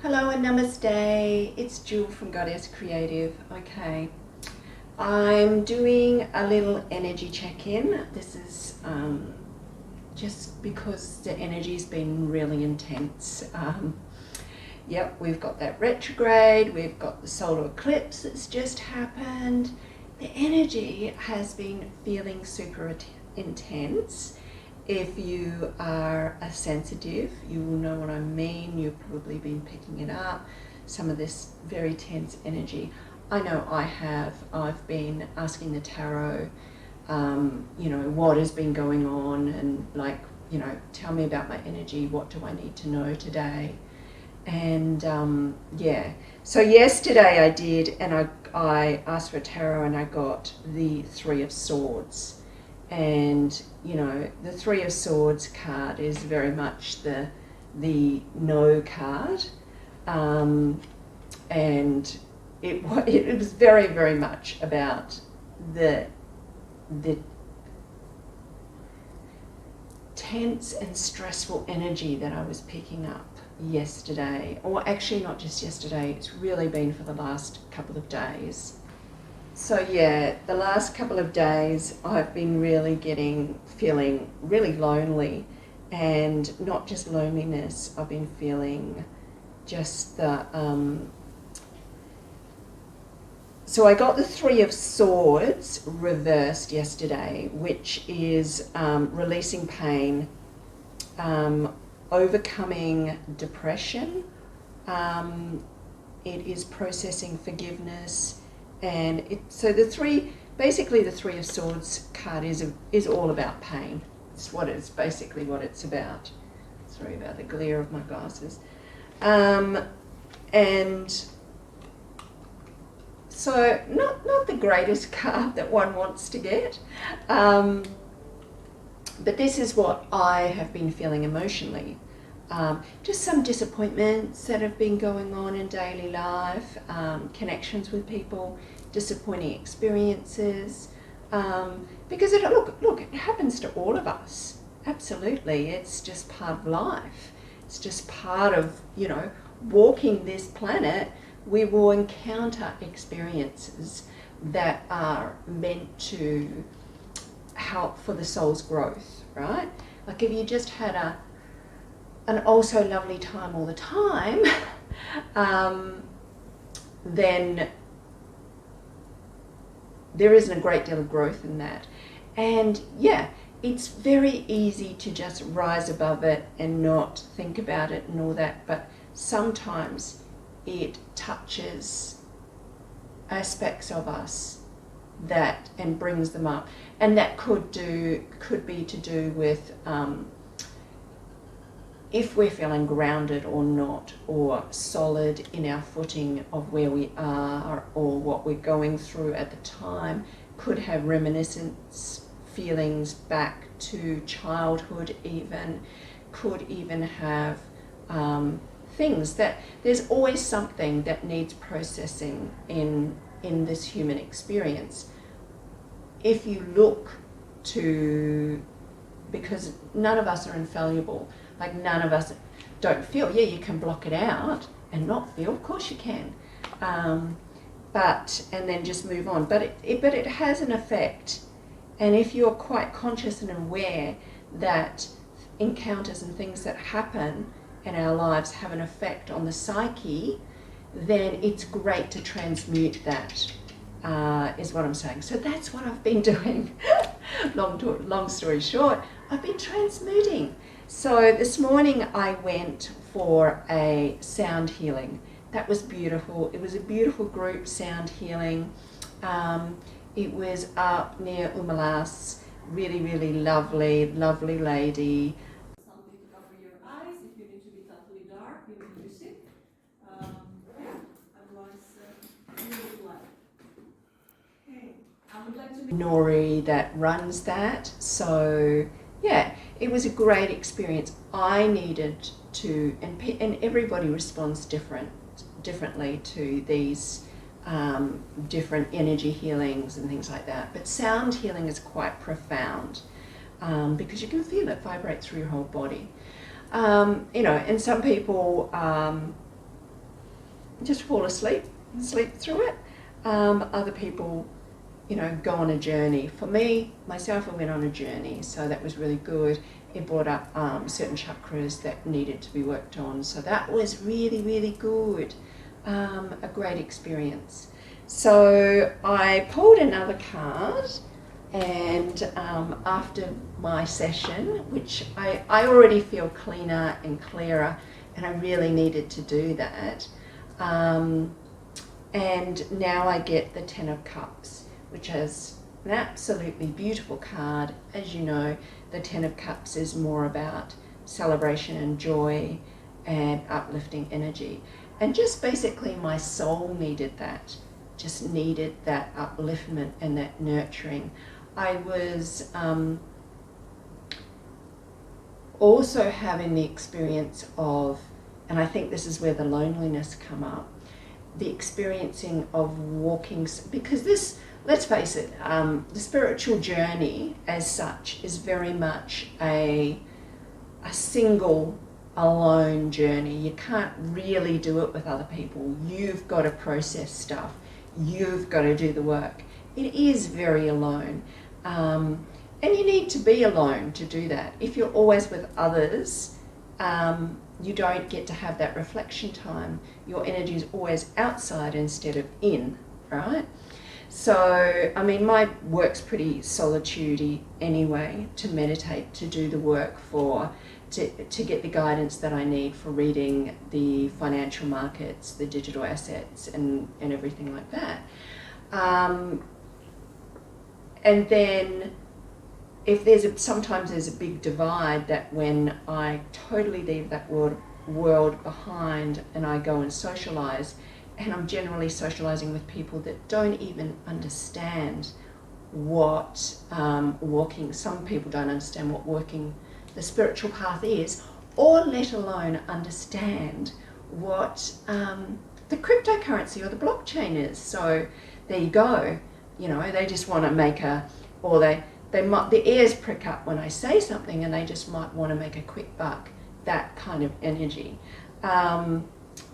Hello and namaste, it's Jewel from Goddess Creative. Okay, I'm doing a little energy check-in. This is just because the energy's been really intense. Yep, we've got that retrograde, we've got the solar eclipse that's just happened. The energy has been feeling super intense. If you are a sensitive, you will know what I mean. You've probably been picking it up, some of this very tense energy. I know I have. I've been asking the tarot, what has been going on, and tell me about my energy. What do I need to know today? And so yesterday I did, and I asked for a tarot, and I got the Three of Swords. And the Three of Swords card is very much the no card, and it was very, very much about the tense and stressful energy that I was picking up yesterday, or actually not just yesterday, it's really been for the last couple of days. So yeah, the last couple of days I've been really feeling really lonely, and not just loneliness, I've been feeling just the, so I got the Three of Swords reversed yesterday, which is releasing pain, overcoming depression, it is processing forgiveness. And so the Three of Swords card is all about pain. It's basically what it's about. Sorry about the glare of my glasses. And so not the greatest card that one wants to get, but this is what I have been feeling emotionally. Just some disappointments that have been going on in daily life, connections with people, disappointing experiences, because it happens to all of us. Absolutely, it's just part of life. It's just part of, walking this planet. We will encounter experiences that are meant to help for the soul's growth, right? Like if you just had an also lovely time all the time, then there isn't a great deal of growth in that. And yeah, it's very easy to just rise above it and not think about it and all that, but sometimes it touches aspects of us and brings them up, and that could be to do with if we're feeling grounded or not, or solid in our footing of where we are, or what we're going through at the time. Could have reminiscence feelings back to childhood even. Could even have things that there's always something that needs processing in this human experience. If you look to, because none of us are infallible, like none of us don't feel. Yeah, you can block it out and not feel, of course you can, and then just move on. But it has an effect, and if you're quite conscious and aware that encounters and things that happen in our lives have an effect on the psyche, then it's great to transmute that, is what I'm saying. So that's what I've been doing. Long story short, I've been transmuting. So this morning I went for a sound healing. That was beautiful. It was a beautiful group sound healing. It was up near Umalas. Really, really lovely lady. Something to cover your eyes. If you need to be totally dark, you can use it. Otherwise, really light. Okay. I would like to meet Nori that runs that. So yeah, it was a great experience. I needed to, and everybody responds differently to these different energy healings and things like that. But sound healing is quite profound, because you can feel it vibrate through your whole body. And some people just fall asleep, sleep through it. Other people, you know, go on a journey. For me, myself, I went on a journey, so that was really good. It brought up certain chakras that needed to be worked on, so that was really, really good. A great experience. So I pulled another card, and after my session, which I already feel cleaner and clearer, and I really needed to do that. And now I get the Ten of Cups, which is an absolutely beautiful card. As you know, the Ten of Cups is more about celebration and joy and uplifting energy. And just basically my soul needed that, just needed that upliftment and that nurturing. I was also having the experience of, and I think this is where the loneliness come up, the experiencing of walking, because this, let's face it, the spiritual journey as such is very much a single, alone journey. You can't really do it with other people. You've got to process stuff. You've got to do the work. It is very alone. And you need to be alone to do that. If you're always with others, you don't get to have that reflection time. Your energy is always outside instead of in, right? So, I mean, my work's pretty solitude-y anyway, to meditate, to do the work for, to get the guidance that I need for reading the financial markets, the digital assets, and everything like that. And then if sometimes there's a big divide that when I totally leave that world behind and I go and socialize, and I'm generally socializing with people that don't even understand what walking, some people don't understand what walking the spiritual path is, or let alone understand what the cryptocurrency or the blockchain is. So there you go, you know, they just want to make or they might, the ears prick up when I say something and they just might want to make a quick buck, that kind of energy.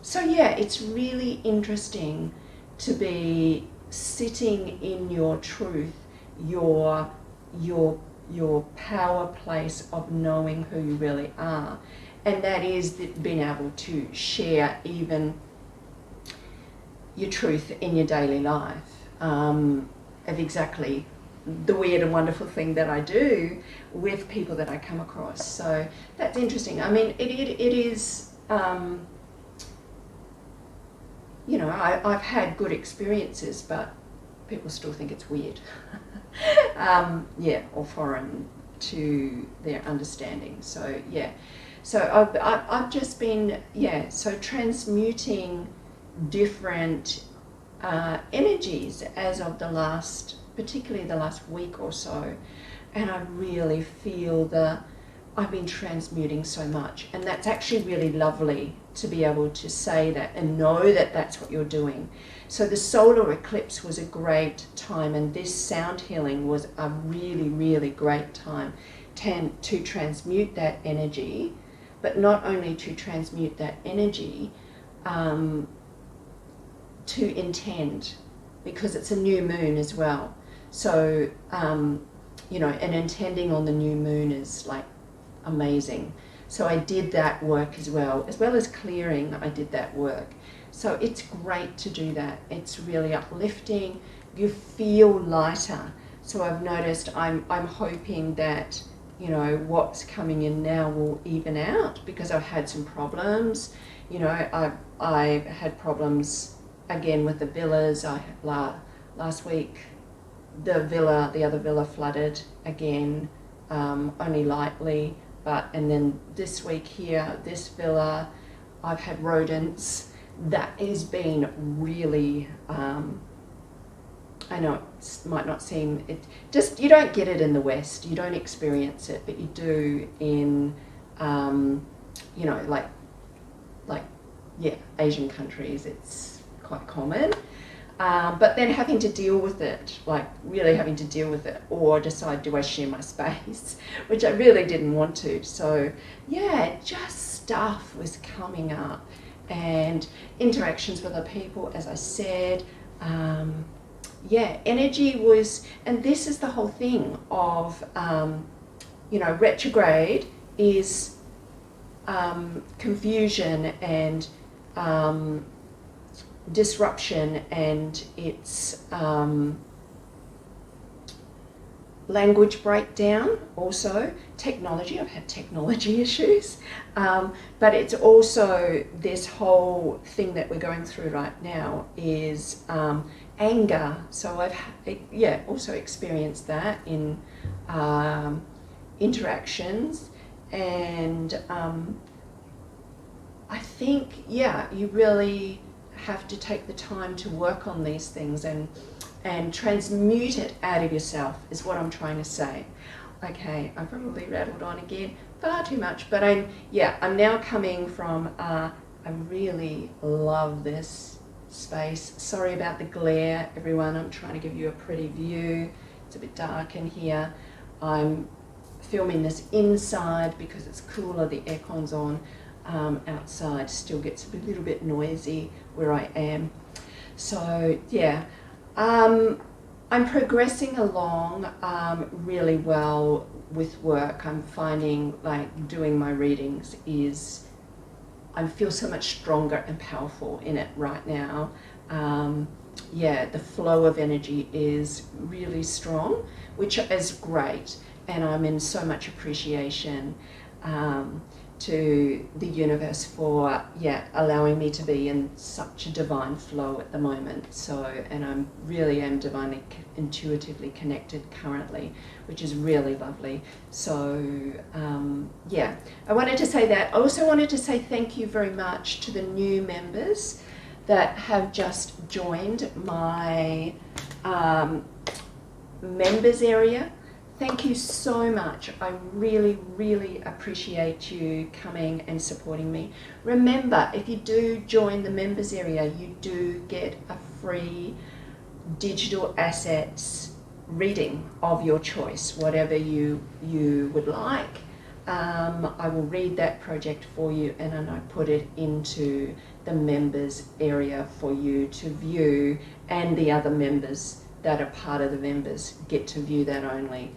So yeah, it's really interesting to be sitting in your truth, your power place of knowing who you really are. And that is being able to share even your truth in your daily life, of exactly the weird and wonderful thing that I do with people that I come across. So that's interesting. I mean, it is, you know, I've had good experiences, but people still think it's weird. Yeah, or foreign to their understanding. So yeah, so I've just been, yeah, so transmuting different energies as of particularly the last week or so, and I really feel I've been transmuting so much, and that's actually really lovely to be able to say that and know that that's what you're doing. So the solar eclipse was a great time, and this sound healing was a really, really great time to transmute that energy, but not only to transmute that energy, to intend, because it's a new moon as well. So, you know, and intending on the new moon is like amazing. So I did that work as well as clearing, I did that work. So it's great to do that. It's really uplifting. You feel lighter. So I've noticed I'm hoping that, you know, what's coming in now will even out, because I've had some problems. You know, I've had problems again with the villas. Last week, the other villa flooded again, only lightly. And then this week here, this villa, I've had rodents. That has been really, I know it might not seem, you don't get it in the West, you don't experience it, but you do in, you know, like, yeah, Asian countries, it's quite common. But then having to deal with it, like really having to deal with it, or decide, do I share my space, which I really didn't want to. So yeah, just stuff was coming up, and interactions with other people, as I said. Yeah, energy was, and this is the whole thing of, you know, retrograde is confusion and disruption, and it's language breakdown, also technology. I've had technology issues, but it's also this whole thing that we're going through right now is anger. So I've also experienced that in interactions, and I think you really have to take the time to work on these things and transmute it out of yourself, is what I'm trying to say. Okay, I probably rattled on again far too much, but I'm now coming from I really love this space. Sorry about the glare, everyone. I'm trying to give you a pretty view. It's a bit dark in here. I'm filming this inside because it's cooler, the aircon's on. Outside still gets a little bit noisy where I am. So yeah, I'm progressing along really well with work. I'm finding like doing my readings I feel so much stronger and powerful in it right now. The flow of energy is really strong, which is great, and I'm in so much appreciation to the universe for allowing me to be in such a divine flow at the moment. So, and I'm really am divinely intuitively connected currently, which is really lovely. So I wanted to say that. I also wanted to say thank you very much to the new members that have just joined my members area. Thank you so much. I really, really appreciate you coming and supporting me. Remember, if you do join the members area, you do get a free digital assets reading of your choice, whatever you would like. I will read that project for you, and then I put it into the members area for you to view, and the other members that are part of the members get to view that only.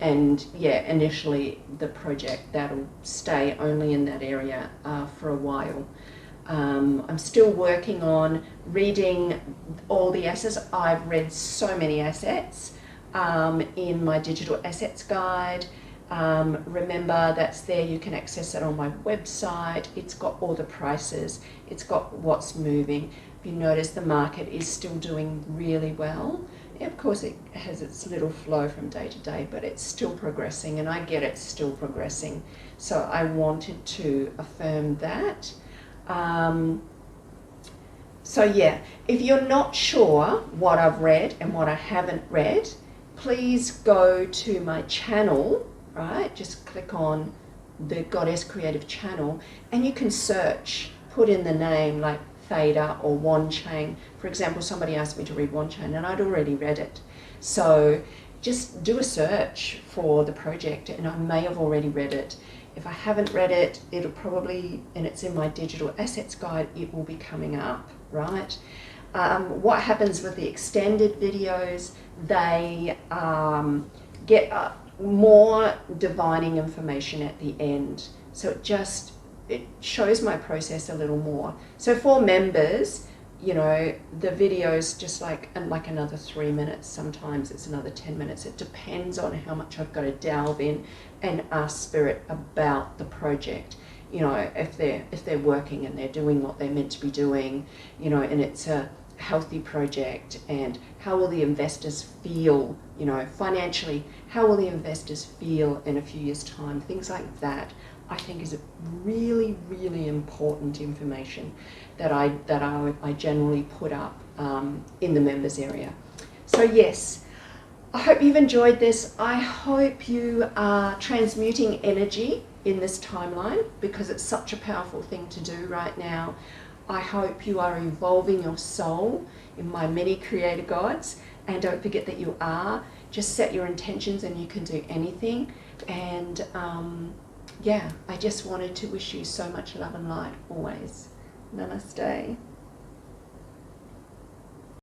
Initially the project that'll stay only in that area for a while. I'm still working on reading all the assets. I've read so many assets in my digital assets guide. Remember, that's there. You can access it on my website. It's got all the prices. It's got what's moving. If you notice, the market is still doing really well. Of course, it has its little flow from day to day, but it's still progressing, and I get it's still progressing. So I wanted to affirm that. If you're not sure what I've read and what I haven't read, please go to my channel, right? Just click on the Goddess Creative channel, and you can search, put in the name like Theta or Wan Chang. For example, somebody asked me to read Wan Chang, and I'd already read it. So just do a search for the project, and I may have already read it. If I haven't read it, it'll probably, and it's in my digital assets guide, it will be coming up, right? What happens with the extended videos, they get more divining information at the end. So it shows my process a little more. So for members, you know, the video's just like another 3 minutes. Sometimes it's another 10 minutes. It depends on how much I've got to delve in and ask Spirit about the project. You know, if they're working and they're doing what they're meant to be doing, you know, and it's a healthy project, and how will the investors feel, you know, financially, how will the investors feel in a few years' time, things like that. I think is really, really important information that I generally put up in the members area. So yes, I hope you've enjoyed this. I hope you are transmuting energy in this timeline, because it's such a powerful thing to do right now. I hope you are evolving your soul in my many creator guides, and don't forget that you are. Just set your intentions and you can do anything. And yeah, I just wanted to wish you so much love and light always. Namaste.